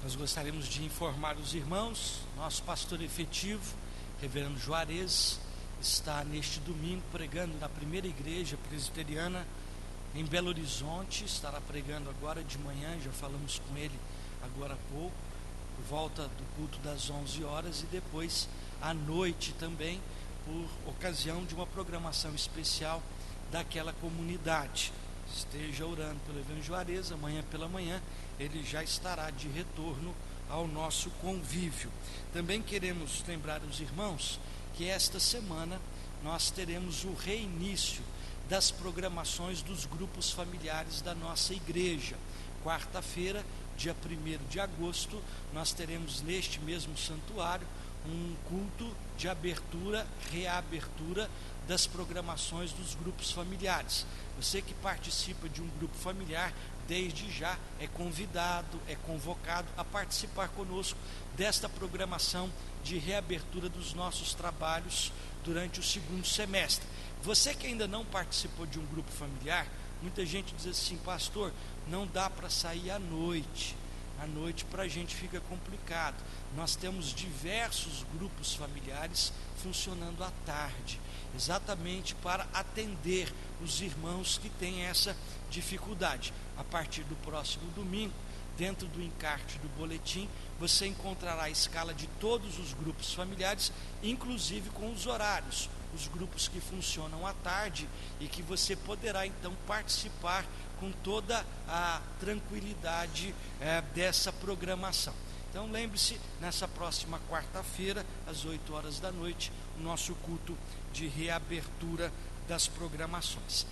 Nós gostaríamos de informar os irmãos, nosso pastor efetivo, reverendo Juarez, está neste domingo pregando na primeira igreja presbiteriana em Belo Horizonte. Estará pregando agora de manhã, já falamos com ele agora há pouco, por volta do culto das 11 horas, e depois à noite também, por ocasião de uma programação especial daquela comunidade. Esteja orando pelo reverendo Juarez, amanhã pela manhã ele já estará de retorno ao nosso convívio. Também queremos lembrar os irmãos que esta semana nós teremos o reinício das programações dos grupos familiares da nossa igreja. Quarta-feira, dia 1º de agosto, nós teremos neste mesmo santuário um culto de abertura, reabertura das programações dos grupos familiares. Você que participa de um grupo familiar, desde já é convidado, é convocado a participar conosco desta programação de reabertura dos nossos trabalhos durante o segundo semestre. Você que ainda não participou de um grupo familiar, muita gente diz assim: pastor, não dá para sair à noite para a gente fica complicado. Nós temos diversos grupos familiares funcionando à tarde, exatamente para atender os irmãos que têm essa dificuldade. A partir do próximo domingo, dentro do encarte do boletim, você encontrará a escala de todos os grupos familiares, inclusive com os horários, os grupos que funcionam à tarde, e que você poderá então participar com toda a tranquilidade dessa programação. Então lembre-se, nessa próxima quarta-feira, às 8 horas da noite, o nosso culto de reabertura das programações.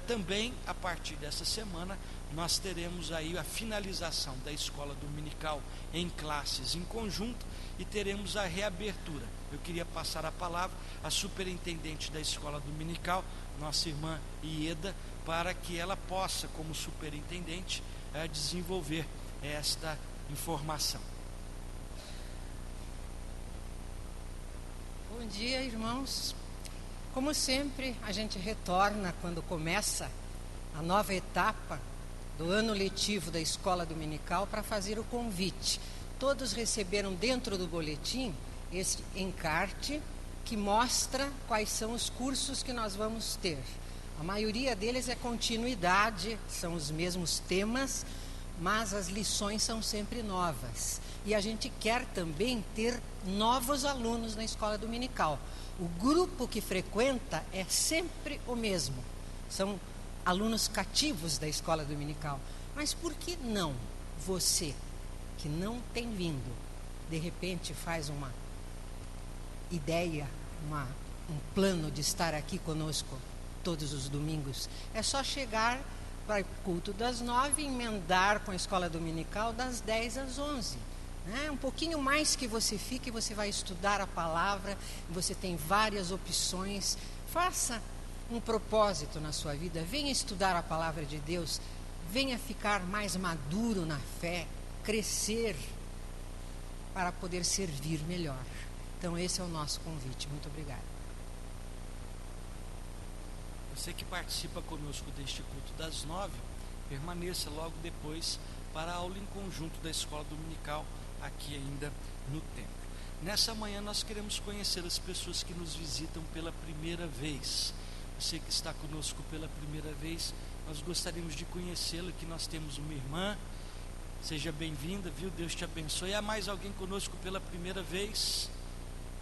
Também, a partir dessa semana, nós teremos aí a finalização da escola dominical em classes em conjunto e teremos a reabertura. Eu queria passar a palavra à superintendente da escola dominical, nossa irmã Ieda, para que ela possa, como superintendente, desenvolver esta informação. Bom dia, irmãos. Como sempre, a gente retorna quando começa a nova etapa do ano letivo da escola dominical para fazer o convite. Todos receberam dentro do boletim esse encarte que mostra quais são os cursos que nós vamos ter. A maioria deles é continuidade, são os mesmos temas, mas as lições são sempre novas. E a gente quer também ter novos alunos na escola dominical. O grupo que frequenta é sempre o mesmo. São alunos cativos da escola dominical. Mas por que não você, que não tem vindo, de repente faz uma ideia, um plano de estar aqui conosco todos os domingos? É só chegar para o culto das 9 e emendar com a escola dominical das 10 às 11. Um pouquinho mais que você fique, você vai estudar a palavra, você tem várias opções. Faça um propósito na sua vida, venha estudar a palavra de Deus, venha ficar mais maduro na fé, crescer para poder servir melhor. Então esse é o nosso convite. Muito obrigada. Você que participa conosco deste culto das 9, permaneça logo depois para a aula em conjunto da escola dominical aqui ainda no templo. Nessa manhã nós queremos conhecer as pessoas que nos visitam pela primeira vez. Você que está conosco pela primeira vez, nós gostaríamos de conhecê-la. Aqui nós temos uma irmã. Seja bem-vinda, viu? Deus te abençoe. Há mais alguém conosco pela primeira vez?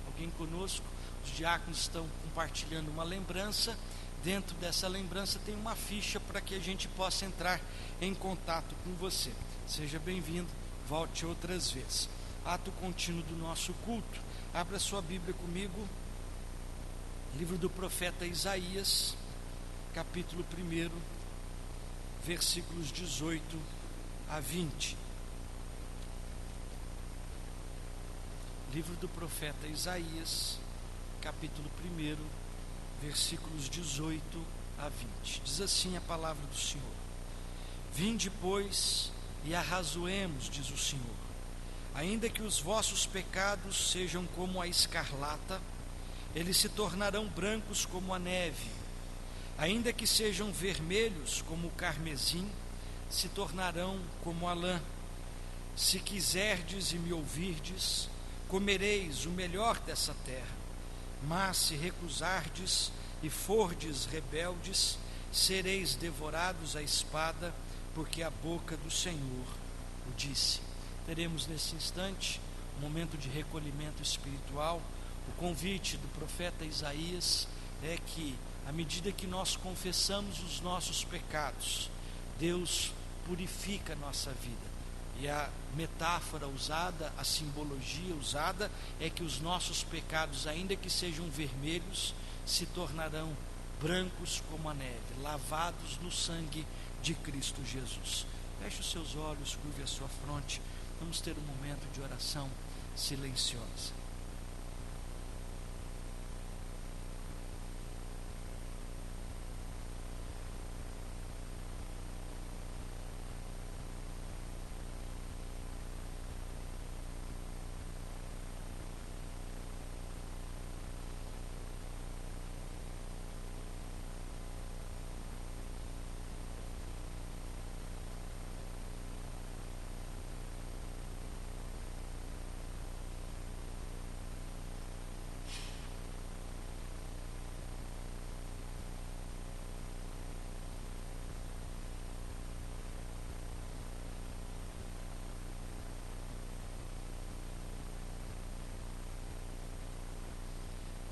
Alguém conosco? Os diáconos estão compartilhando uma lembrança. Dentro dessa lembrança tem uma ficha para que a gente possa entrar em contato com você. Seja bem-vindo, volte outras vezes. Ato contínuo do nosso culto. Abra sua Bíblia comigo. Livro do profeta Isaías, capítulo 1, versículos 18 a 20. Livro do profeta Isaías, capítulo 1, versículos 18 a 20. Diz assim a palavra do Senhor: Vinde, pois, e arrazoemos, diz o Senhor. Ainda que os vossos pecados sejam como a escarlata, eles se tornarão brancos como a neve. Ainda que sejam vermelhos como o carmesim, se tornarão como a lã. Se quiserdes e me ouvirdes, comereis o melhor dessa terra. Mas se recusardes e fordes rebeldes, sereis devorados à espada, porque a boca do Senhor o disse. Teremos nesse instante um momento de recolhimento espiritual. O convite do profeta Isaías é que, à medida que nós confessamos os nossos pecados, Deus purifica a nossa vida. E a metáfora usada, a simbologia usada, é que os nossos pecados, ainda que sejam vermelhos, se tornarão brancos como a neve, lavados no sangue de Cristo Jesus. Feche os seus olhos, curve a sua fronte. Vamos ter um momento de oração silenciosa.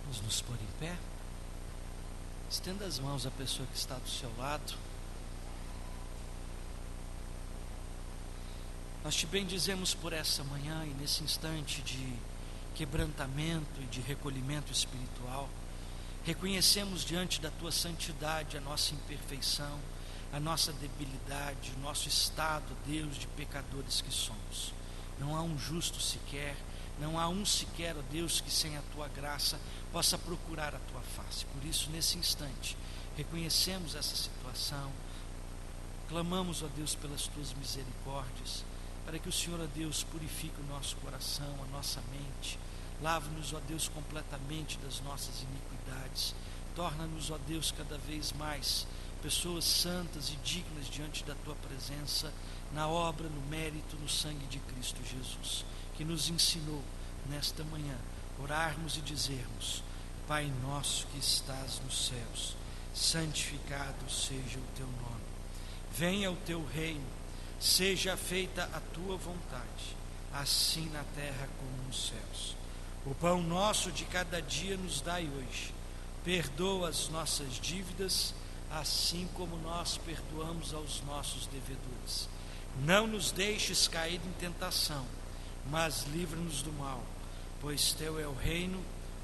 Vamos nos pôr em pé. Estenda as mãos à pessoa que está do seu lado. Nós te bendizemos por essa manhã e nesse instante de quebrantamento e de recolhimento espiritual. Reconhecemos diante da tua santidade a nossa imperfeição, a nossa debilidade, o nosso estado, Deus, de pecadores que somos. Não há um justo sequer, não há um sequer, ó Deus, que sem a tua graça possa procurar a tua face. Por isso, nesse instante, reconhecemos essa situação, clamamos, ó Deus, pelas tuas misericórdias, para que o Senhor, ó Deus, purifique o nosso coração, a nossa mente, lave-nos, ó Deus, completamente das nossas iniquidades, torna-nos, ó Deus, cada vez mais pessoas santas e dignas diante da tua presença, na obra, no mérito, no sangue de Cristo Jesus, que nos ensinou nesta manhã orarmos e dizermos: Pai nosso que estás nos céus, santificado seja o teu nome, venha o teu reino, seja feita a tua vontade, assim na terra como nos céus. O pão nosso de cada dia nos dai hoje, perdoa as nossas dívidas, assim como nós perdoamos aos nossos devedores. Não nos deixes cair em tentação, mas livra-nos do mal, pois teu é o reino,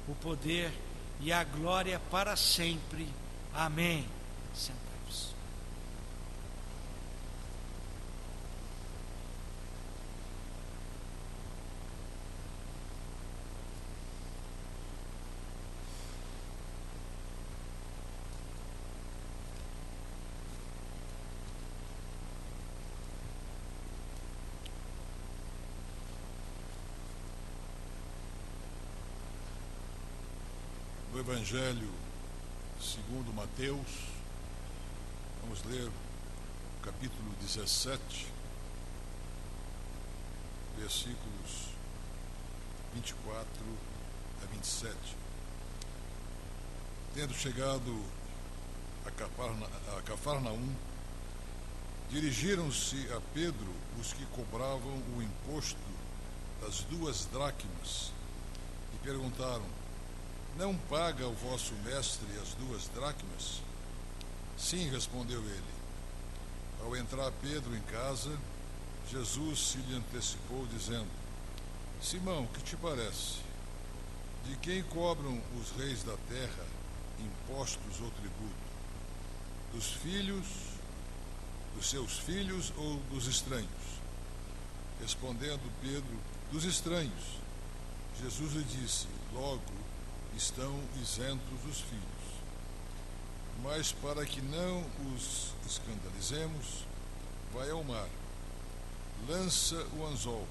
o poder e a glória para sempre. Amém. Sentamos. Do Evangelho segundo Mateus, vamos ler o capítulo 17, versículos 24 a 27. Tendo chegado a Cafarnaum, dirigiram-se a Pedro os que cobravam o imposto das 2 dracmas e perguntaram: Não paga o vosso mestre as 2 dracmas? Sim, respondeu ele. Ao entrar Pedro em casa, Jesus se lhe antecipou, dizendo: Simão, que te parece? De quem cobram os reis da terra impostos ou tributo? Dos seus filhos ou dos estranhos? Respondendo Pedro: Dos estranhos. Jesus lhe disse: Logo estão isentos os filhos. Mas para que não os escandalizemos, vai ao mar, lança o anzol,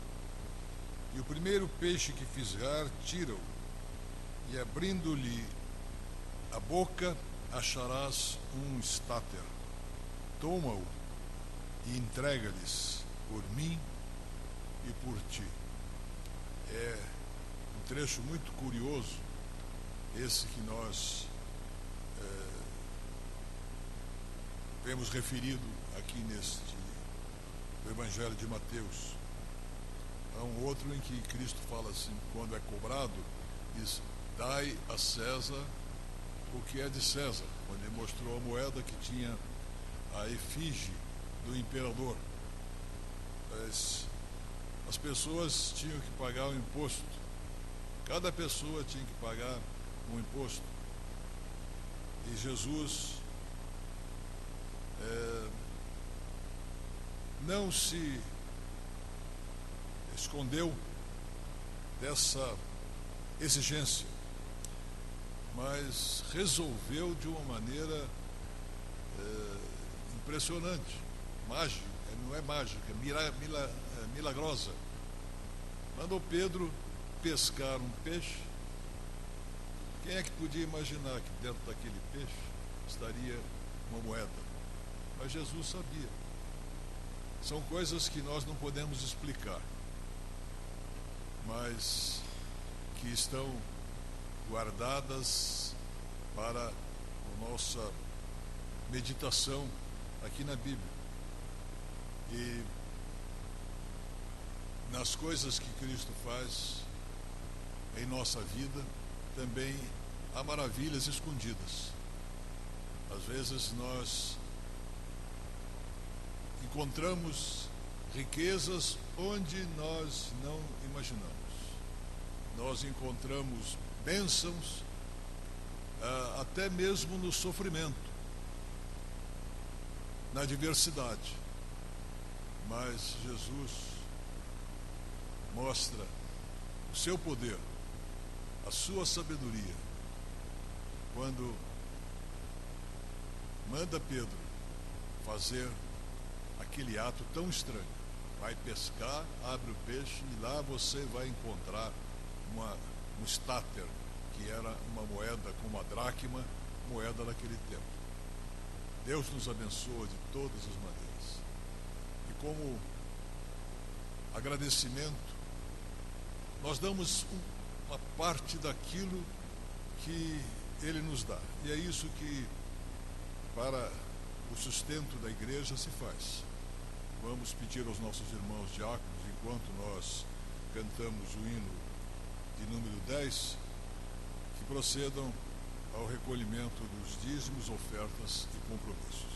e o primeiro peixe que fisgar, tira-o, e abrindo-lhe a boca, acharás um estáter. Toma-o e entrega-lhes por mim e por ti. É um trecho muito curioso, esse que nós vemos referido aqui no Evangelho de Mateus. Há um outro em que Cristo fala assim, quando é cobrado, diz: dai a César o que é de César, quando ele mostrou a moeda que tinha a efígie do imperador. As pessoas tinham que pagar o imposto, cada pessoa tinha que pagar um imposto, e Jesus não se escondeu dessa exigência, mas resolveu de uma maneira impressionante, mágica, não é mágica, milagrosa. Mandou Pedro pescar um peixe. Quem é que podia imaginar que dentro daquele peixe estaria uma moeda? Mas Jesus sabia. São coisas que nós não podemos explicar, mas que estão guardadas para a nossa meditação aqui na Bíblia. E nas coisas que Cristo faz em nossa vida também há maravilhas escondidas. Às vezes nós encontramos riquezas onde nós não imaginamos. Nós encontramos bênçãos até mesmo no sofrimento, na adversidade. Mas Jesus mostra o seu poder, a sua sabedoria, quando manda Pedro fazer aquele ato tão estranho. Vai pescar, abre o peixe e lá você vai encontrar um estáter, que era uma moeda com uma dracma, moeda daquele tempo. Deus nos abençoa de todas as maneiras. E como agradecimento, nós damos uma parte daquilo que Ele nos dá. E é isso que, para o sustento da igreja, se faz. Vamos pedir aos nossos irmãos diáconos, enquanto nós cantamos o hino de número 10, que procedam ao recolhimento dos dízimos, ofertas e compromissos.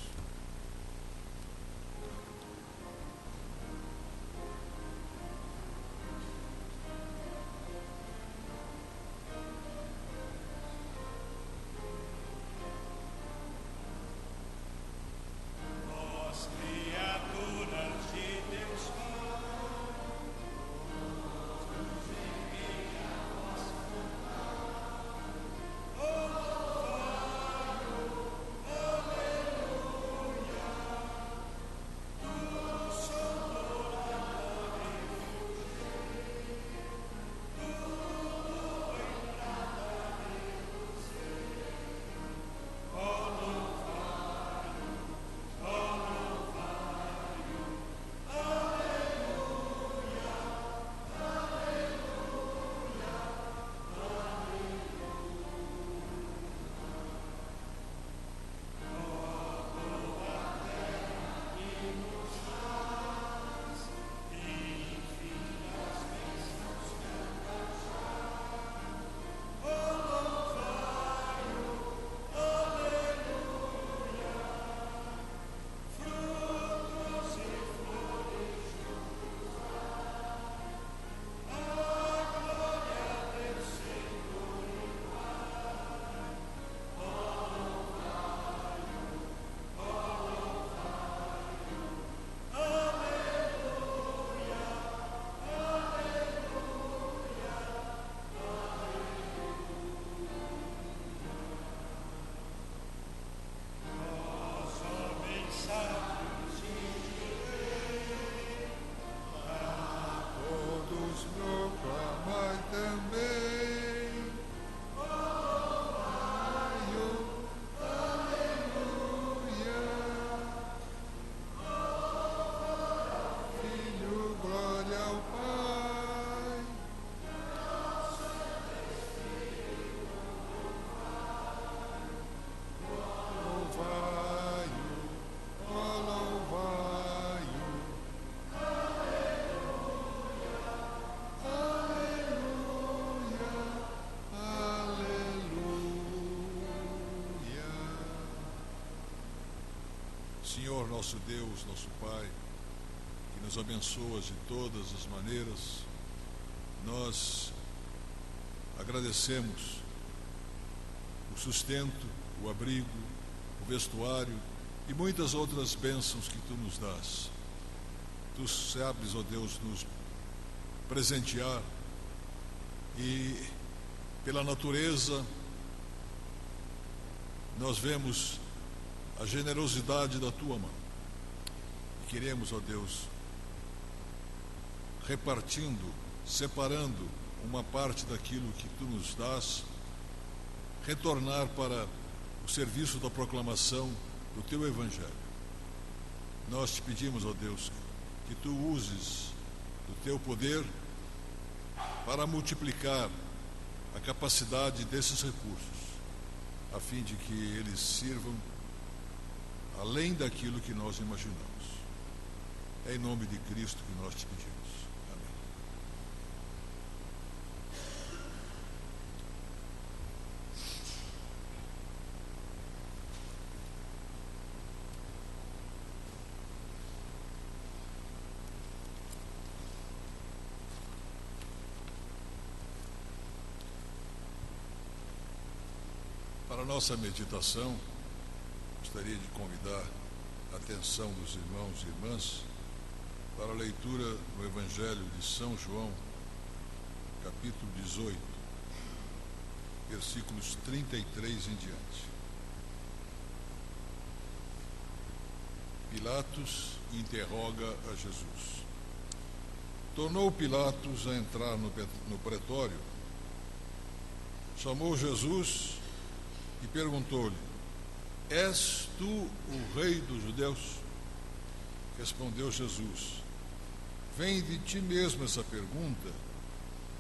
Filho, glória ao Pai. Senhor, nosso Deus, nosso Pai, que nos abençoas de todas as maneiras, nós agradecemos o sustento, o abrigo, o vestuário e muitas outras bênçãos que Tu nos dás. Tu sabes, ó Deus, nos presentear e, pela natureza, nós vemos a generosidade da Tua mão. E queremos, ó Deus, repartindo, separando uma parte daquilo que Tu nos dás, retornar para o serviço da proclamação do Teu Evangelho. Nós te pedimos, ó Deus, que Tu uses o Teu poder para multiplicar a capacidade desses recursos, a fim de que eles sirvam além daquilo que nós imaginamos. É em nome de Cristo que nós te pedimos. Amém. Para a nossa meditação, gostaria de convidar a atenção dos irmãos e irmãs para a leitura do Evangelho de São João, capítulo 18, versículos 33 em diante. Pilatos interroga a Jesus. Tornou Pilatos a entrar no pretório, chamou Jesus e perguntou-lhe: És tu o rei dos judeus? Respondeu Jesus: Vem de ti mesmo essa pergunta,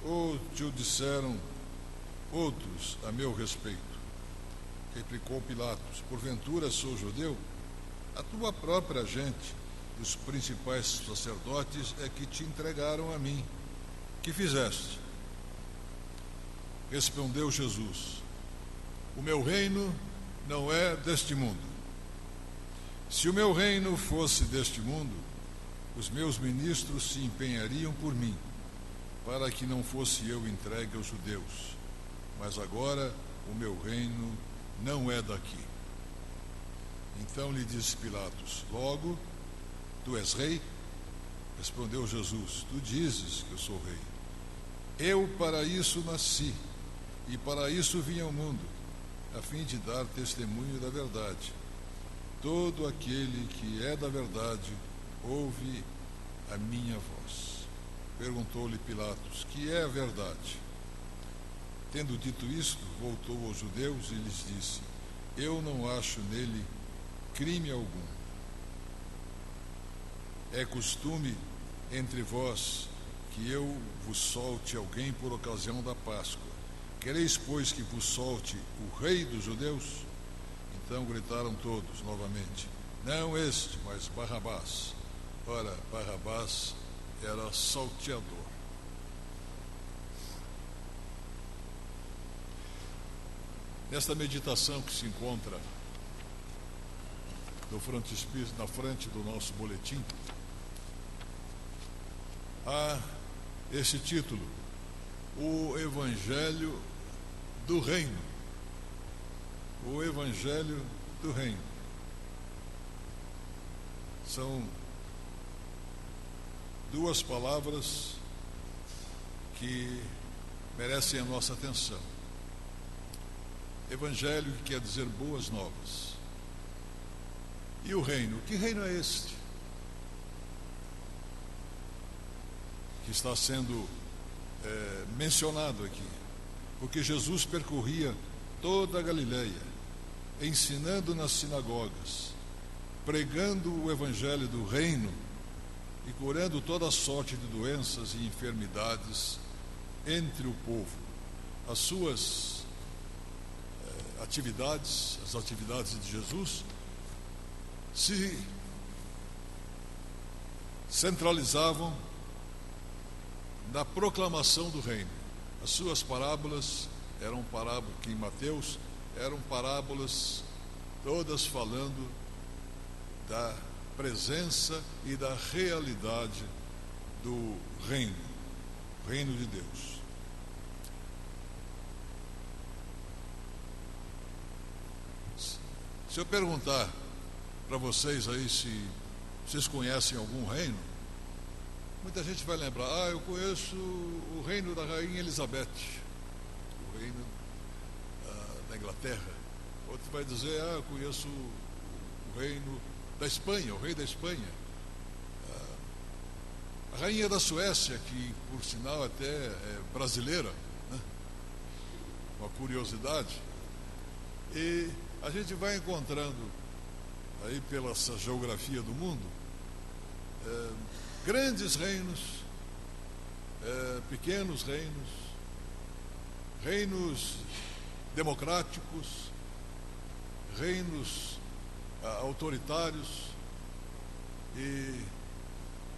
ou te o disseram outros a meu respeito? Replicou Pilatos: Porventura sou judeu? A tua própria gente e os principais sacerdotes é que te entregaram a mim. Que fizeste? Respondeu Jesus: O meu reino não é deste mundo. Se o meu reino fosse deste mundo, os meus ministros se empenhariam por mim, para que não fosse eu entregue aos judeus. Mas agora o meu reino não é daqui. Então lhe disse Pilatos: Logo, tu és rei? Respondeu Jesus: Tu dizes que eu sou rei. Eu para isso nasci, e para isso vim ao mundo, a fim de dar testemunho da verdade. Todo aquele que é da verdade ouve a minha voz. Perguntou-lhe Pilatos: Que é a verdade? Tendo dito isto, voltou aos judeus e lhes disse: Eu não acho nele crime algum. É costume entre vós que eu vos solte alguém por ocasião da Páscoa. Quereis, pois, que vos solte o rei dos judeus? Então gritaram todos novamente: Não este, mas Barrabás. Ora, Barrabás era salteador. Nesta meditação que se encontra no frontispício, na frente do nosso boletim, há esse título: O Evangelho do Reino. O Evangelho do Reino. São duas palavras que merecem a nossa atenção. Evangelho, que quer dizer boas novas. E o reino? Que reino é este que está sendo mencionado aqui? Porque Jesus percorria toda a Galileia, ensinando nas sinagogas, pregando o evangelho do reino e curando toda sorte de doenças e enfermidades entre o povo. As suas atividades, as atividades de Jesus, se centralizavam na proclamação do reino. As suas parábolas eram parábolas que em Mateus eram parábolas todas falando da presença e da realidade do reino de Deus. Se eu perguntar para vocês aí se vocês conhecem algum reino, muita gente vai lembrar: eu conheço o reino da Rainha Elizabeth, o reino da Inglaterra. Outro vai dizer: eu conheço o reino da Espanha, o rei da Espanha. A rainha da Suécia, que por sinal até é brasileira, né? Uma curiosidade. E a gente vai encontrando aí pela essa geografia do mundo grandes reinos, pequenos reinos, reinos democráticos, reinos autoritários, e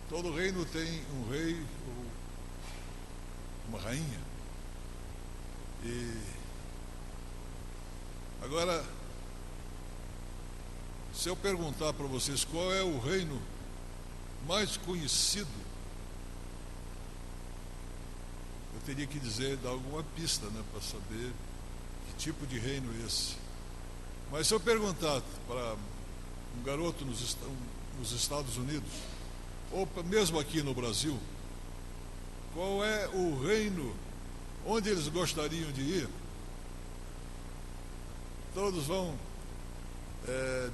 todo reino tem um rei ou uma rainha. E agora, se eu perguntar para vocês qual é o reino mais conhecido, eu teria que dar alguma pista, né, para saber que tipo de reino é esse. Mas se eu perguntar para um garoto nos Estados Unidos, ou mesmo aqui no Brasil, qual é o reino onde eles gostariam de ir, todos vão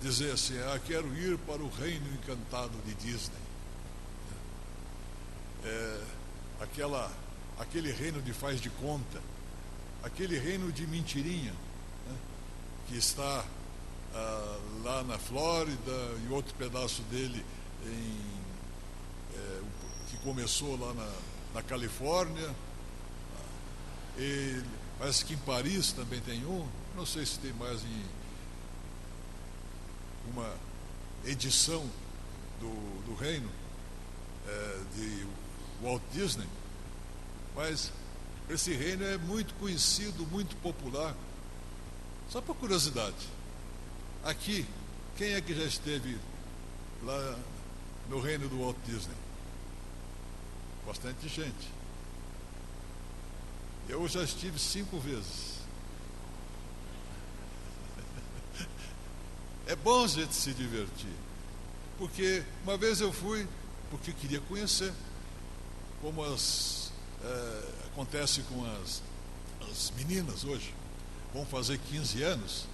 dizer assim: quero ir para o reino encantado de Disney. Aquele reino de faz de conta, aquele reino de mentirinha, né, que está lá na Flórida, e outro pedaço dele que começou lá na Califórnia, e parece que em Paris também tem um, não sei se tem mais em uma edição do reino de Walt Disney, mas esse reino é muito conhecido, muito popular. Só por curiosidade, aqui, quem é que já esteve lá no reino do Walt Disney? Bastante gente. Eu já estive 5 vezes. É bom a gente se divertir, porque uma vez eu fui porque queria conhecer, como acontece com as meninas hoje, vão fazer 15 anos,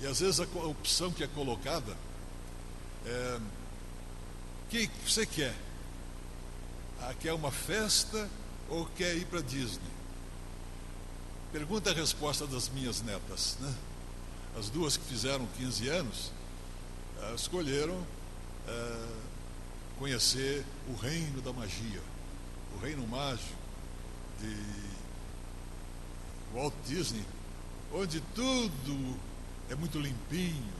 e às vezes a opção que é colocada é: o que você quer? Quer uma festa ou quer ir para Disney? Pergunta a resposta das minhas netas, né? As duas que fizeram 15 anos escolheram conhecer o reino da magia, o reino mágico de Walt Disney, onde tudo é muito limpinho,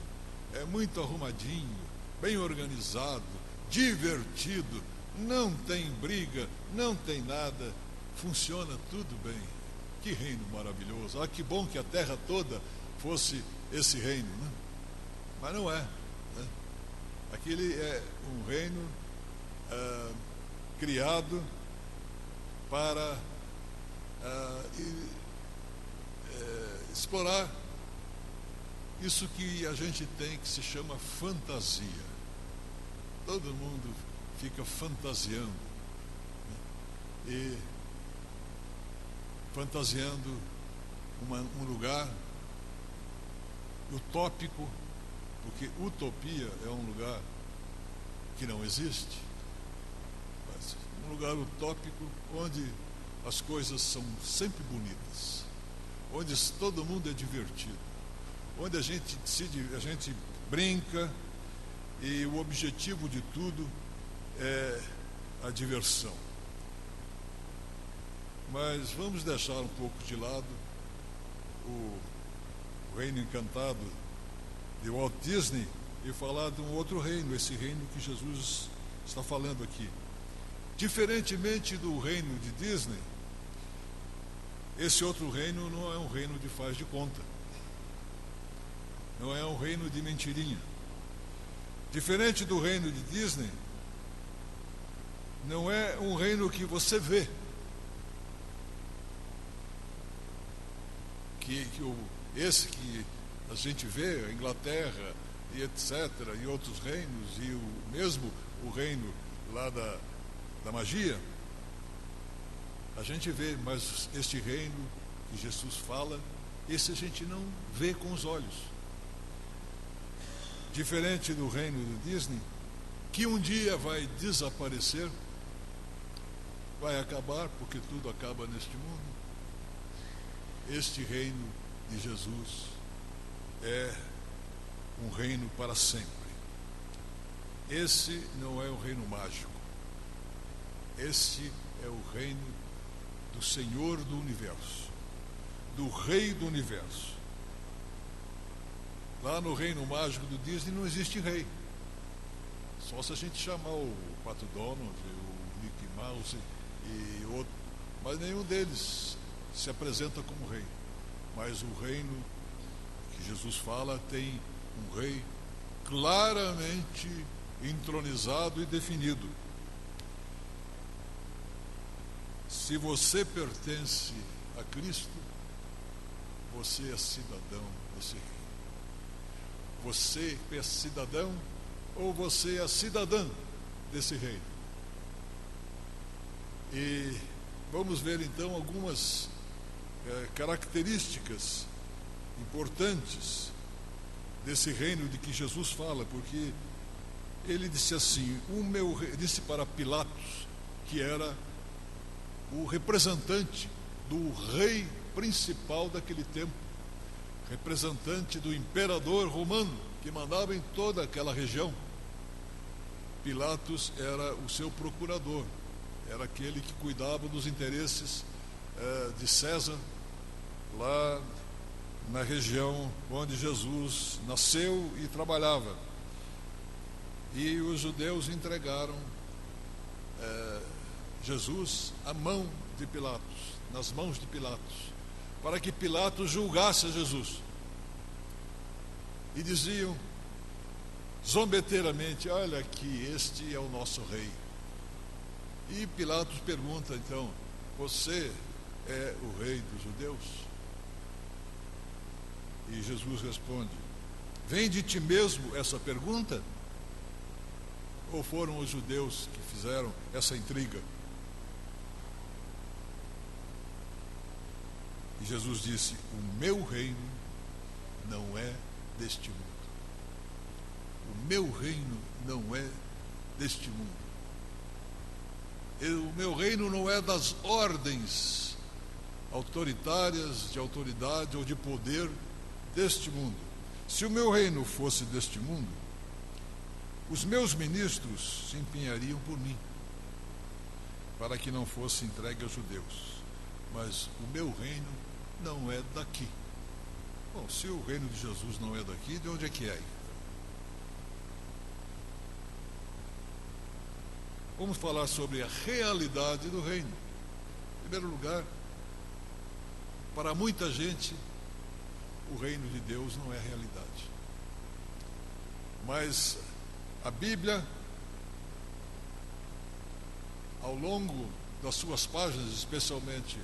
é muito arrumadinho, bem organizado, divertido, não tem briga, não tem nada, funciona tudo bem. Que reino maravilhoso! Que bom que a terra toda fosse esse reino, né? Mas não é, né? Aquele é um reino criado para explorar isso que a gente tem, que se chama fantasia. Todo mundo fica fantasiando, né? E fantasiando um lugar utópico, porque utopia é um lugar que não existe, mas um lugar utópico onde as coisas são sempre bonitas, onde todo mundo é divertido, onde a gente brinca, e o objetivo de tudo é a diversão. Mas vamos deixar um pouco de lado o reino encantado de Walt Disney e falar de um outro reino, esse reino que Jesus está falando aqui. Diferentemente do reino de Disney, esse outro reino não é um reino de faz de conta, não é um reino de mentirinha, Diferente do reino de Disney, não é um reino que você vê. Esse que a gente vê, a Inglaterra e etc., e outros reinos, e mesmo o reino lá da magia, a gente vê, mas este reino que Jesus fala, esse a gente não vê com os olhos. Diferente do reino do Disney, que um dia vai desaparecer, vai acabar, porque tudo acaba neste mundo. Este reino de Jesus é um reino para sempre. Esse não é o reino mágico. Esse é o reino do Senhor do universo, do Rei do universo. Lá no reino mágico do Disney não existe rei. Só se a gente chamar o Pato Donald, o Mickey Mouse e outro. Mas nenhum deles se apresenta como rei. Mas o reino que Jesus fala tem um rei claramente entronizado e definido. Se você pertence a Cristo, você é cidadão desse reino. Você é cidadão ou você é cidadã desse reino. E vamos ver então algumas características importantes desse reino de que Jesus fala, porque ele disse assim, disse para Pilatos, que era o representante do rei principal daquele tempo, representante do imperador romano, que mandava em toda aquela região. Pilatos era o seu procurador, era aquele que cuidava dos interesses de César, lá na região onde Jesus nasceu e trabalhava. E os judeus entregaram Jesus à mão de Pilatos, nas mãos de Pilatos, para que Pilatos julgasse a Jesus. E diziam zombeteiramente, olha aqui, este é o nosso rei. E Pilatos pergunta então, você é o rei dos judeus? E Jesus responde, vem de ti mesmo essa pergunta? Ou foram os judeus que fizeram essa intriga? E Jesus disse, o meu reino não é deste mundo. O meu reino não é deste mundo. O meu reino não é das ordens autoritárias, de autoridade ou de poder deste mundo. Se o meu reino fosse deste mundo, os meus ministros se empenhariam por mim, para que não fosse entregue aos judeus. Mas o meu reino não é daqui. Bom, se o reino de Jesus não é daqui, de onde é que é? Vamos falar sobre a realidade do reino. Em primeiro lugar, para muita gente, o reino de Deus não é realidade. Mas a Bíblia, ao longo das suas páginas, especialmente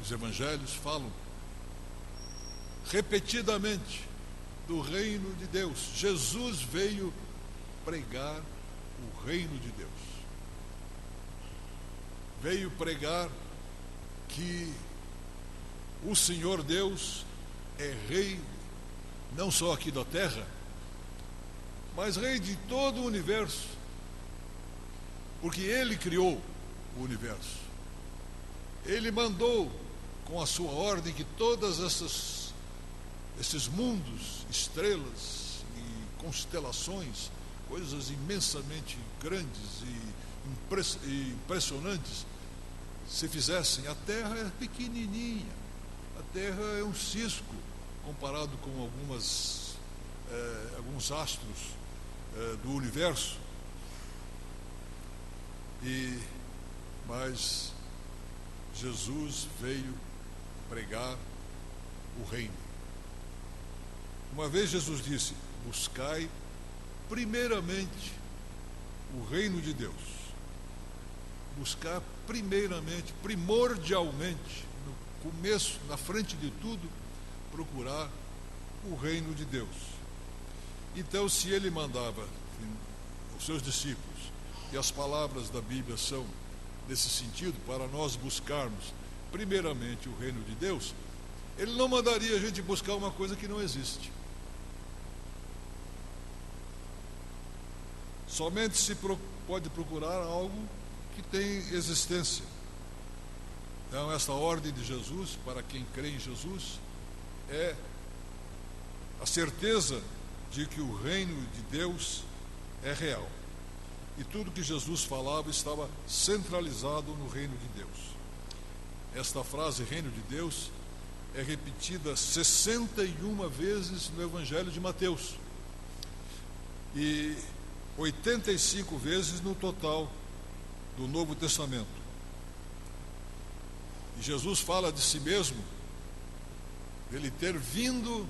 os evangelhos falam repetidamente do reino de Deus. Jesus veio pregar o reino de Deus. Veio pregar que o Senhor Deus é rei não só aqui da terra, mas rei de todo o universo, porque Ele criou o universo. Ele mandou com a sua ordem que todas esses mundos, estrelas e constelações, coisas imensamente grandes e impressionantes, se fizessem. A Terra é pequenininha, a Terra é um cisco comparado com alguns astros do universo. Mas Jesus veio pregar o reino. Uma vez Jesus disse: buscai primeiramente o reino de Deus. Buscar primeiramente, primordialmente, no começo, na frente de tudo, procurar o reino de Deus. Então, se ele mandava os seus discípulos, e as palavras da Bíblia são nesse sentido, para nós buscarmos primeiramente o reino de Deus, ele não mandaria a gente buscar uma coisa que não existe. Somente se pode procurar algo que tem existência. Então, essa ordem de Jesus, para quem crê em Jesus, é a certeza de que o reino de Deus é real. E tudo que Jesus falava estava centralizado no reino de Deus. Esta frase, reino de Deus, é repetida 61 vezes no Evangelho de Mateus. E 85 vezes no total do Novo Testamento. E Jesus fala de si mesmo, dele ter vindo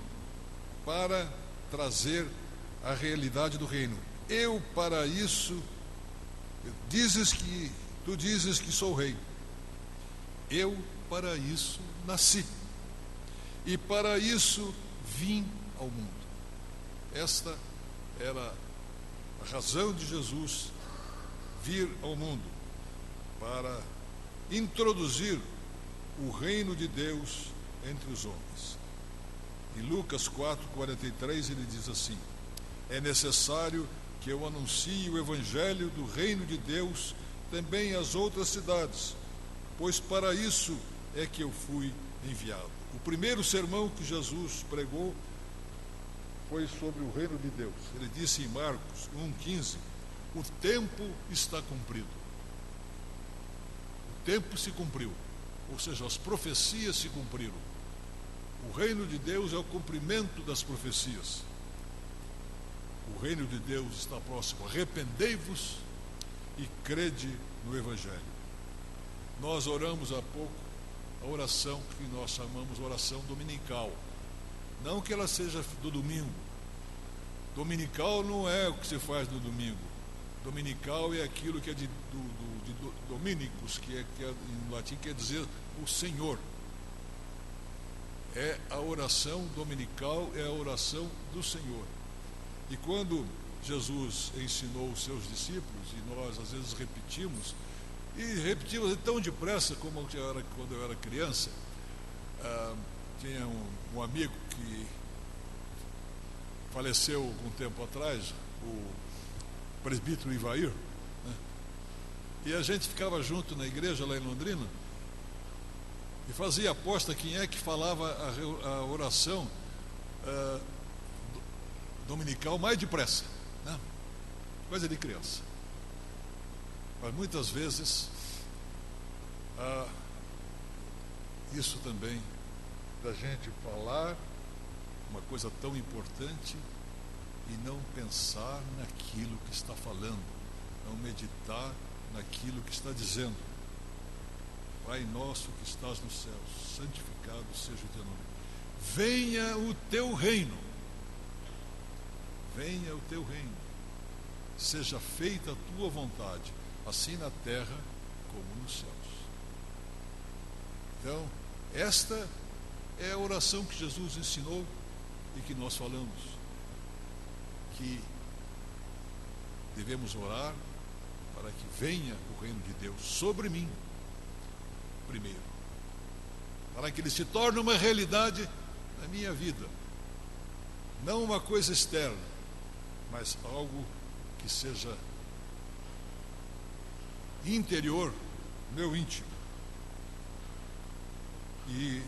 para trazer a realidade do reino. Eu para isso, tu dizes que sou rei. Eu para isso nasci. E para isso vim ao mundo. Esta era a razão de Jesus vir ao mundo, para introduzir o reino de Deus entre os homens. Em Lucas 4:43 ele diz assim: é necessário que eu anuncie o evangelho do reino de Deus também às outras cidades, pois para isso é que eu fui enviado. O primeiro sermão que Jesus pregou foi sobre o reino de Deus. Ele disse em Marcos 1:15: o tempo está cumprido. O tempo se cumpriu, ou seja, as profecias se cumpriram. O reino de Deus é o cumprimento das profecias. O reino de Deus está próximo. Arrependei-vos e crede no Evangelho. Nós oramos há pouco a oração que nós chamamos oração dominical. Não que ela seja do domingo. Dominical não é o que se faz no domingo. Dominical é aquilo que é de Dominicus, que em latim quer dizer o Senhor. É a oração dominical, é a oração do Senhor. E quando Jesus ensinou os seus discípulos, e nós às vezes repetimos tão depressa como quando eu era criança. Tinha um amigo que faleceu algum tempo atrás, o presbítero Ivair, né? E a gente ficava junto na igreja lá em Londrina e fazia aposta quem é que falava a oração dominical mais depressa, né? Coisa de criança. Mas muitas vezes isso também da gente falar uma coisa tão importante e não pensar naquilo que está falando, não meditar naquilo que está dizendo. Pai nosso que estás nos céus, santificado seja o teu nome. Venha o teu reino. Venha o teu reino. Seja feita a tua vontade, assim na terra como nos céus. Então, esta é a oração que Jesus ensinou e que nós falamos, que devemos orar para que venha o reino de Deus sobre mim primeiro, para que ele se torne uma realidade na minha vida, não uma coisa externa, mas algo que seja interior, meu íntimo. E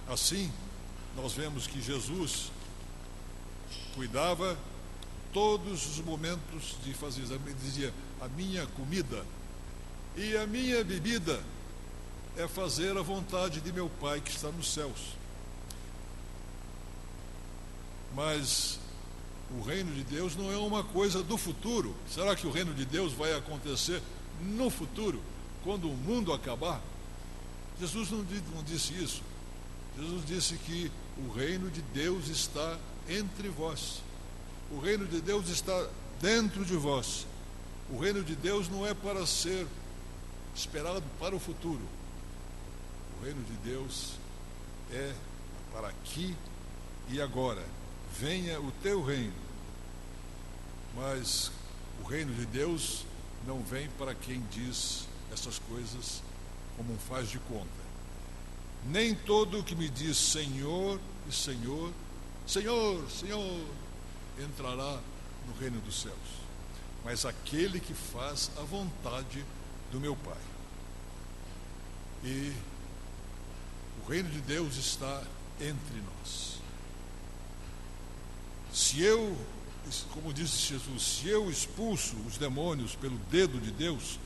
assim nós vemos que Jesus cuidava todos os momentos de fazer. Ele dizia: a minha comida e a minha bebida é fazer a vontade de meu Pai que está nos céus. Mas o reino de Deus não é uma coisa do futuro. Será que o reino de Deus vai acontecer no futuro, quando o mundo acabar? Jesus não disse isso. Jesus disse que o reino de Deus está entre vós. O reino de Deus está dentro de vós. O reino de Deus não é para ser esperado para o futuro. O reino de Deus é para aqui e agora. Venha o teu reino. Mas o reino de Deus não vem para quem diz essas coisas como um faz de conta. Nem todo o que me diz Senhor e Senhor, Senhor, Senhor, entrará no reino dos céus, mas aquele que faz a vontade do meu Pai. E o reino de Deus está entre nós. Se eu, como disse Jesus, se eu expulso os demônios pelo dedo de Deus,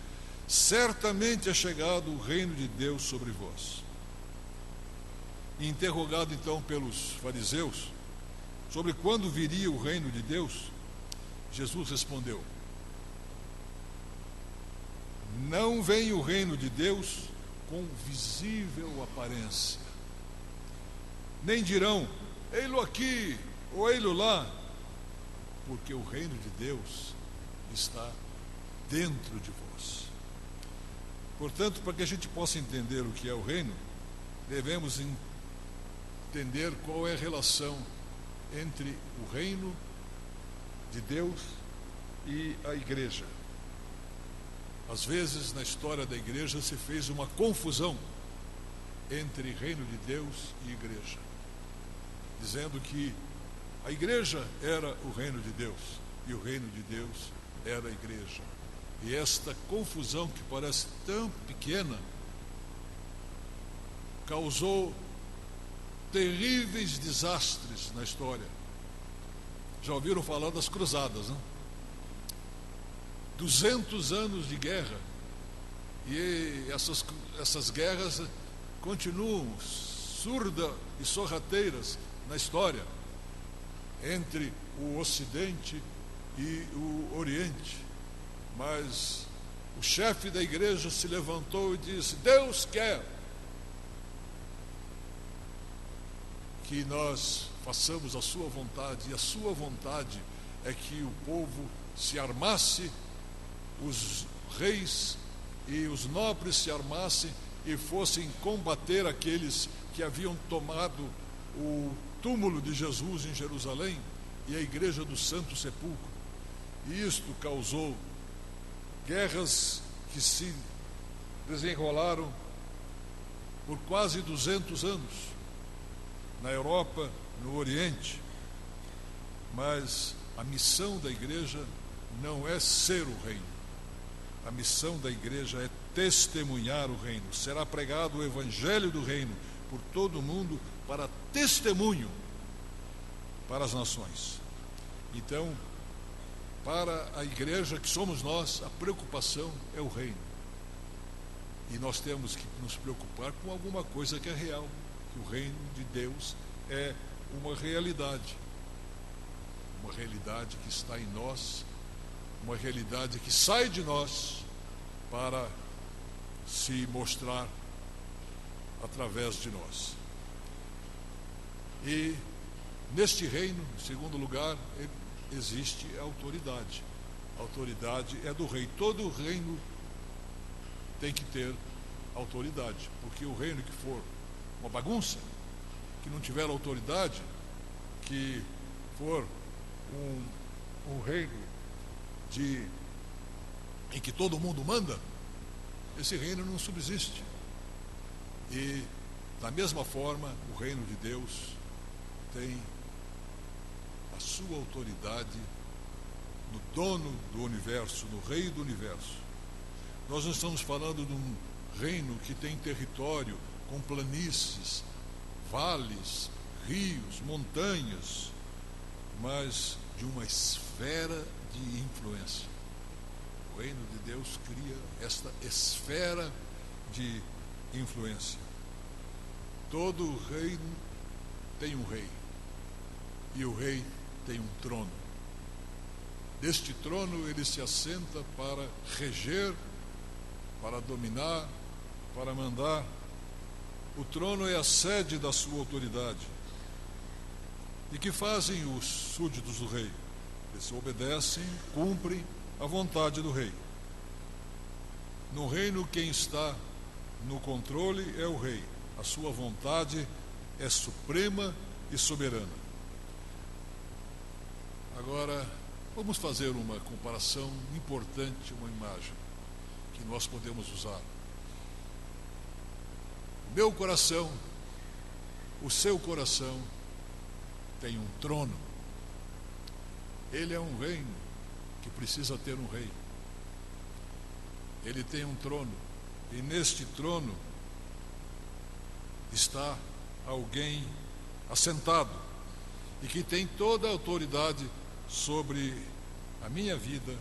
certamente é chegado o reino de Deus sobre vós. Interrogado então pelos fariseus sobre quando viria o reino de Deus, Jesus respondeu: não vem o reino de Deus com visível aparência, nem dirão ei-lo aqui ou ei-lo lá, porque o reino de Deus está dentro de vós. Portanto, para que a gente possa entender o que é o reino, devemos entender qual é a relação entre o reino de Deus e a igreja. Às vezes, na história da igreja, se fez uma confusão entre reino de Deus e igreja, dizendo que a igreja era o reino de Deus e o reino de Deus era a igreja. E esta confusão, que parece tão pequena, causou terríveis desastres na história. Já ouviram falar das cruzadas, não? 200 anos de guerra, e essas guerras continuam surdas e sorrateiras na história, entre o Ocidente e o Oriente. Mas o chefe da igreja se levantou e disse: Deus quer que nós façamos a sua vontade, e a sua vontade é que o povo se armasse, os reis e os nobres se armassem e fossem combater aqueles que haviam tomado o túmulo de Jesus em Jerusalém e a igreja do Santo Sepulcro. E isto causou guerras que se desenrolaram por quase 200 anos na Europa, no Oriente. Mas a missão da igreja não é ser o reino. A missão da igreja é testemunhar o reino. Será pregado o evangelho do reino por todo o mundo para testemunho para as nações. Então, para a igreja, que somos nós, a preocupação é o reino. E nós temos que nos preocupar com alguma coisa que é real, que o reino de Deus é uma realidade que está em nós, uma realidade que sai de nós para se mostrar através de nós. E neste reino, em segundo lugar, existe a autoridade. A autoridade é do rei. Todo reino tem que ter autoridade, porque o reino que for uma bagunça, que não tiver autoridade, que for um reino em que todo mundo manda, esse reino não subsiste. E da mesma forma, o reino de Deus tem a sua autoridade no dono do universo, no rei do universo. Nós não estamos falando de um reino que tem território com planícies, vales, rios, montanhas, mas de uma esfera de influência. O reino de Deus cria esta esfera de influência. Todo reino tem um rei, e o rei tem um trono. Deste trono ele se assenta para reger, para dominar, para mandar. O trono é a sede da sua autoridade. E que fazem os súditos do rei? Eles obedecem, cumprem a vontade do rei. No reino, quem está no controle é o rei. A sua vontade é suprema e soberana. Agora, vamos fazer uma comparação importante, uma imagem que nós podemos usar. O meu coração, o seu coração, tem um trono. Ele é um reino que precisa ter um rei. Ele tem um trono, e neste trono está alguém assentado e que tem toda a autoridade sobre a minha vida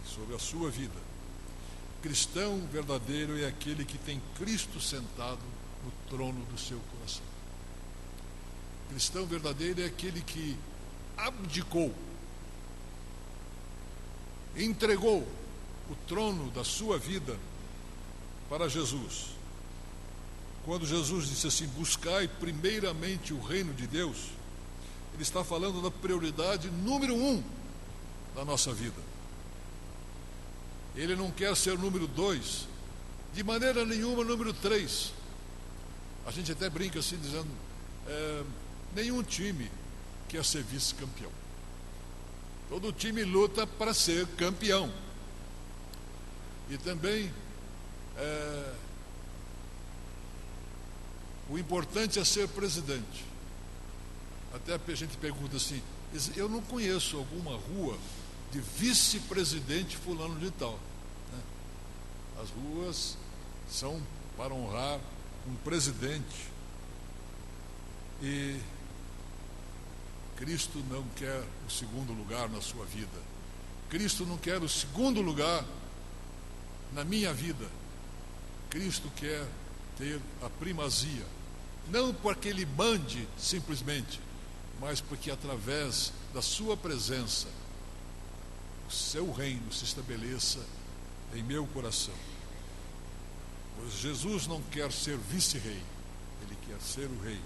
e sobre a sua vida. Cristão verdadeiro é aquele que tem Cristo sentado no trono do seu coração. Cristão verdadeiro é aquele que abdicou, entregou o trono da sua vida para Jesus. Quando Jesus disse assim: buscai primeiramente o reino de Deus, ele está falando da prioridade número 1 da nossa vida. Ele não quer ser número 2, de maneira nenhuma número 3. A gente até brinca assim, dizendo, nenhum time quer ser vice-campeão. Todo time luta para ser campeão. E também o importante é ser presidente. Até a gente pergunta assim: eu não conheço alguma rua de vice-presidente fulano de tal, né? As ruas são para honrar um presidente. E Cristo não quer o segundo lugar na sua vida. Cristo não quer o segundo lugar na minha vida. Cristo quer ter a primazia, não porque Ele mande simplesmente, mas porque através da sua presença o seu reino se estabeleça em meu coração. Pois Jesus não quer ser vice-rei, Ele quer ser o rei.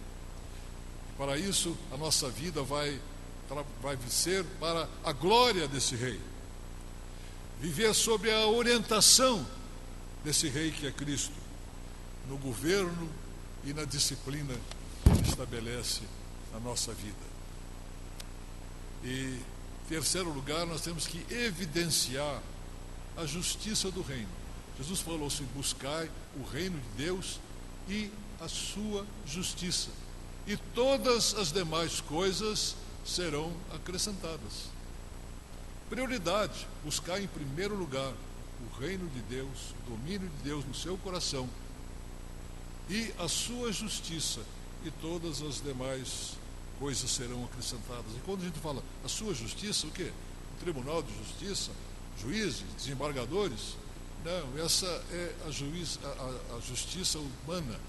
Para isso, a nossa vida vai ser para a glória desse rei. Viver sob a orientação desse rei que é Cristo, no governo e na disciplina que Ele estabelece na nossa vida. E, em terceiro lugar, nós temos que evidenciar a justiça do reino. Jesus falou assim: buscai o reino de Deus e a sua justiça, e todas as demais coisas serão acrescentadas. Prioridade: buscar em primeiro lugar o reino de Deus, o domínio de Deus no seu coração e a sua justiça, e todas as demais coisas serão acrescentadas. E quando a gente fala a sua justiça, o quê? O tribunal de justiça, juízes, desembargadores? Não, essa é a justiça humana.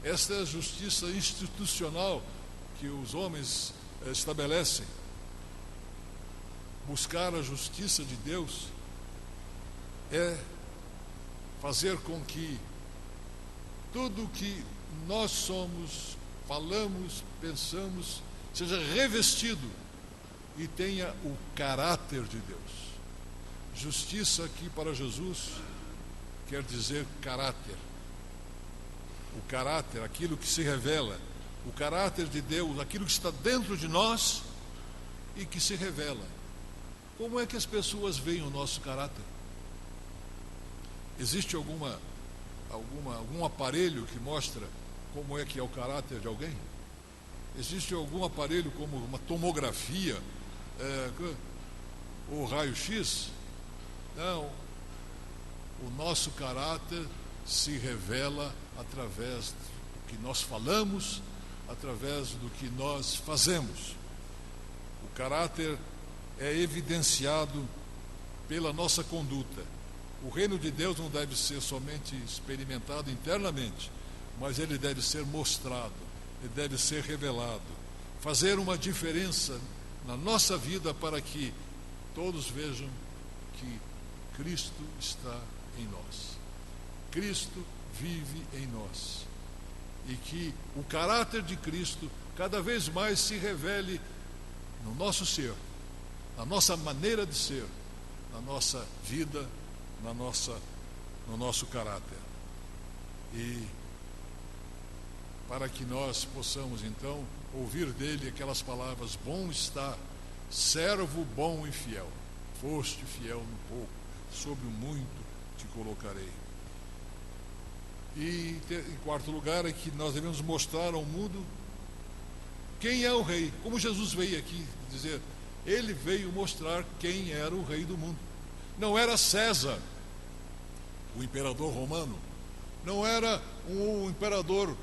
Esta é a justiça institucional que os homens estabelecem. Buscar a justiça de Deus é fazer com que tudo o que nós somos, falamos, pensamos, seja revestido e tenha o caráter de Deus. Justiça aqui para Jesus quer dizer caráter. O caráter, aquilo que se revela, o caráter de Deus, aquilo que está dentro de nós e que se revela. Como é que as pessoas veem o nosso caráter? Existe algum aparelho que mostra como é que é o caráter de alguém? Existe algum aparelho como uma tomografia, ou raio-x? Não. O nosso caráter se revela através do que nós falamos, através do que nós fazemos. O caráter é evidenciado pela nossa conduta. O reino de Deus não deve ser somente experimentado internamente, mas ele deve ser mostrado, ele deve ser revelado, fazer uma diferença na nossa vida para que todos vejam que Cristo está em nós. Cristo vive em nós. e que o caráter de Cristo cada vez mais se revele no nosso ser, na nossa maneira de ser, na nossa vida, no nosso caráter. E para que nós possamos então ouvir dele aquelas palavras: bom está, servo bom e fiel, foste fiel no pouco, sobre o muito te colocarei. E em quarto lugar é que nós devemos mostrar ao mundo quem é o rei. Como Jesus veio aqui dizer, ele veio mostrar quem era o rei do mundo. Não era César, o imperador romano, não era um imperador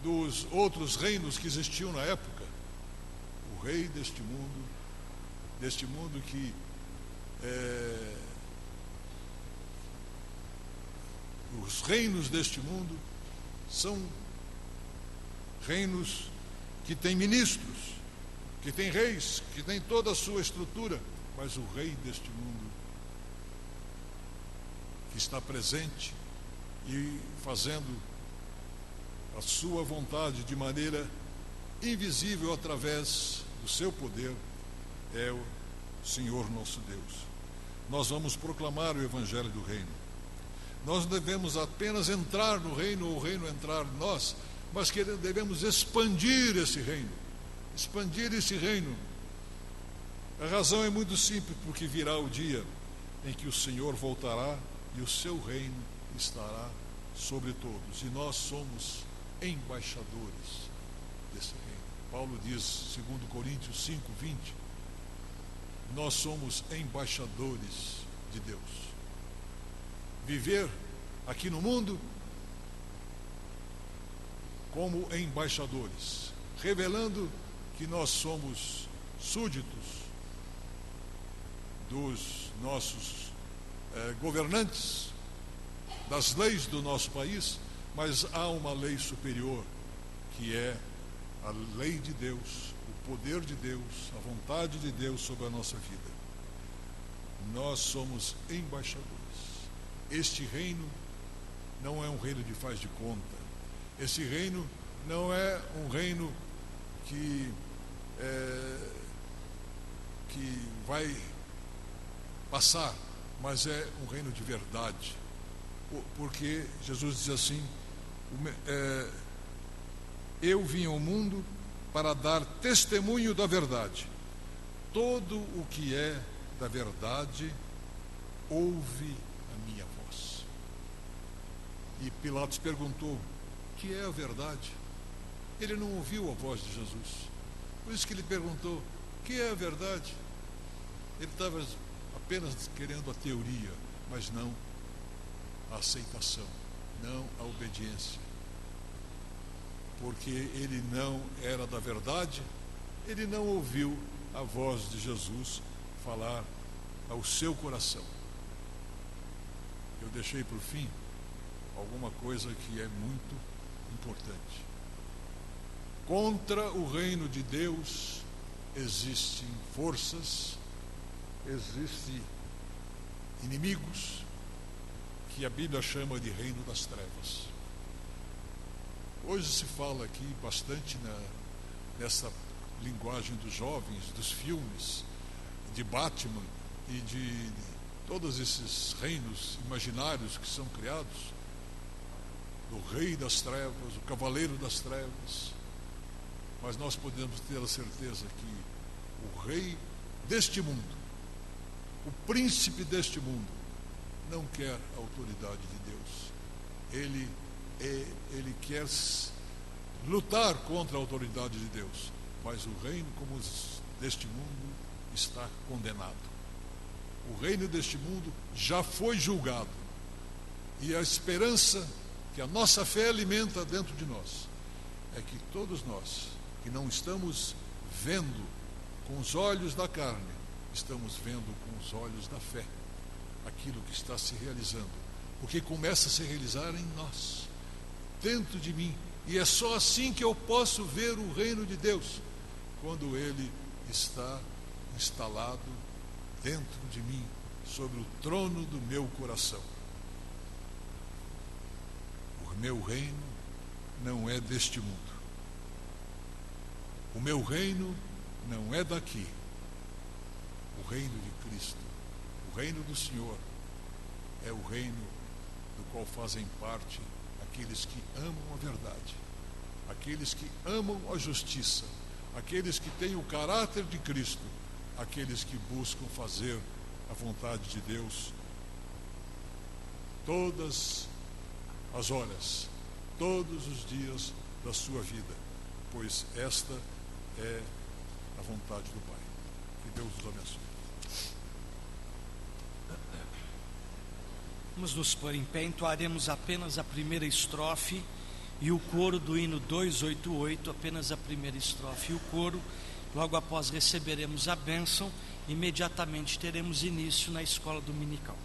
dos outros reinos que existiam na época. O rei deste mundo que os reinos deste mundo são reinos que têm ministros, que têm reis, que têm toda a sua estrutura, mas o rei deste mundo que está presente e fazendo a sua vontade de maneira invisível através do seu poder é o Senhor nosso Deus. Nós vamos proclamar o Evangelho do Reino. Nós não devemos apenas entrar no reino ou o reino entrar em nós, mas que devemos expandir esse reino. Expandir esse reino. A razão é muito simples, porque virá o dia em que o Senhor voltará e o seu reino estará sobre todos. E nós somos embaixadores desse reino. Paulo diz, 2 Coríntios 5:20, nós somos embaixadores de Deus. Viver aqui no mundo como embaixadores, revelando que nós somos súditos dos nossos governantes, das leis do nosso país, mas há uma lei superior, que é a lei de Deus, o poder de Deus, a vontade de Deus sobre a nossa vida. Nós somos embaixadores. Este reino não é um reino de faz de conta. Esse reino não é um reino que vai passar, mas é um reino de verdade. Porque Jesus diz assim, eu vim ao mundo para dar testemunho da verdade. Todo o que é da verdade ouve a minha voz. E Pilatos perguntou, o que é a verdade? Ele não ouviu a voz de Jesus. Por isso que ele perguntou, o que é a verdade? Ele estava apenas querendo a teoria, mas não a aceitação, não a obediência. Porque ele não era da verdade, ele não ouviu a voz de Jesus falar ao seu coração. Eu deixei por fim alguma coisa que é muito importante. Contra o reino de Deus existem forças, existem inimigos que a Bíblia chama de reino das trevas. Hoje se fala aqui bastante nessa linguagem dos jovens, dos filmes, de Batman e de todos esses reinos imaginários que são criados, do rei das trevas, o cavaleiro das trevas. Mas nós podemos ter a certeza que o rei deste mundo, o príncipe deste mundo, não quer a autoridade de Deus. Ele quer lutar contra a autoridade de Deus, mas o reino como deste mundo está condenado. O reino deste mundo já foi julgado, e a esperança que a nossa fé alimenta dentro de nós é que todos nós que não estamos vendo com os olhos da carne, estamos vendo com os olhos da fé aquilo que está se realizando, porque começa a se realizar em nós, dentro de mim, e é só assim que eu posso ver o reino de Deus, quando ele está instalado dentro de mim, sobre o trono do meu coração. O meu reino não é deste mundo. O meu reino não é daqui. O reino de Cristo, o reino do Senhor, é o reino do qual fazem parte aqueles que amam a verdade, aqueles que amam a justiça, aqueles que têm o caráter de Cristo, aqueles que buscam fazer a vontade de Deus todas as horas, todos os dias da sua vida, pois esta é a vontade do Pai. Que Deus os abençoe. Vamos nos pôr em pé, entoaremos apenas a primeira estrofe e o coro do hino 288, apenas a primeira estrofe e o coro. Logo após receberemos a bênção, imediatamente teremos início na escola dominical.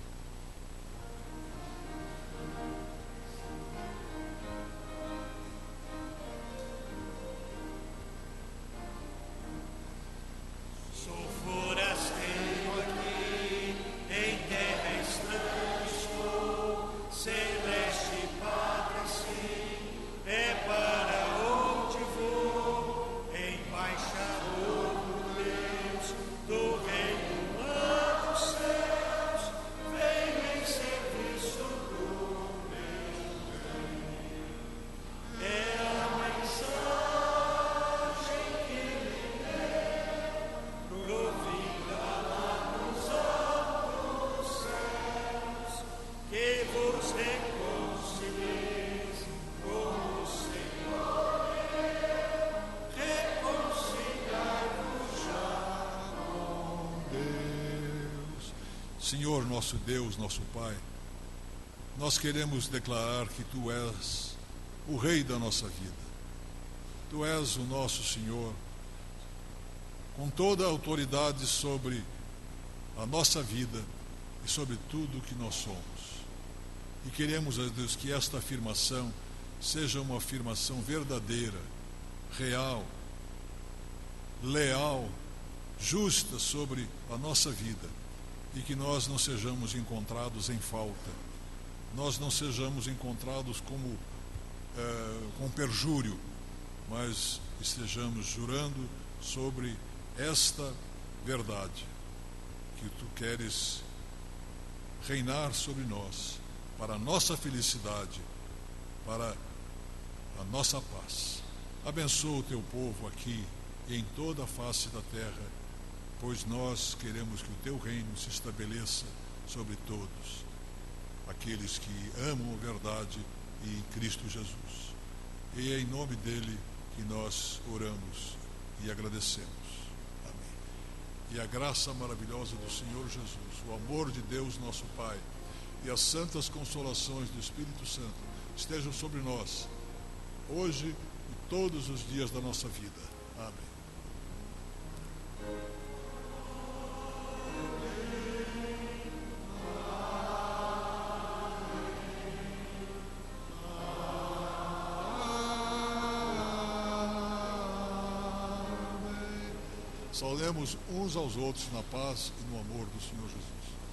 Senhor nosso Deus, nosso Pai, nós queremos declarar que Tu és o Rei da nossa vida. Tu és o nosso Senhor, com toda a autoridade sobre a nossa vida e sobre tudo que nós somos. E queremos, ó Deus, que esta afirmação seja uma afirmação verdadeira, real, leal, justa sobre a nossa vida. E que nós não sejamos encontrados em falta, nós não sejamos encontrados como com perjúrio, mas estejamos jurando sobre esta verdade, que Tu queres reinar sobre nós, para a nossa felicidade, para a nossa paz. Abençoa o Teu povo aqui e em toda a face da terra, pois nós queremos que o Teu reino se estabeleça sobre todos aqueles que amam a verdade e em Cristo Jesus. E é em nome dele que nós oramos e agradecemos. Amém. E a graça maravilhosa do Senhor Jesus, o amor de Deus nosso Pai e as santas consolações do Espírito Santo estejam sobre nós, hoje e todos os dias da nossa vida. Amém. Saudemos uns aos outros na paz e no amor do Senhor Jesus.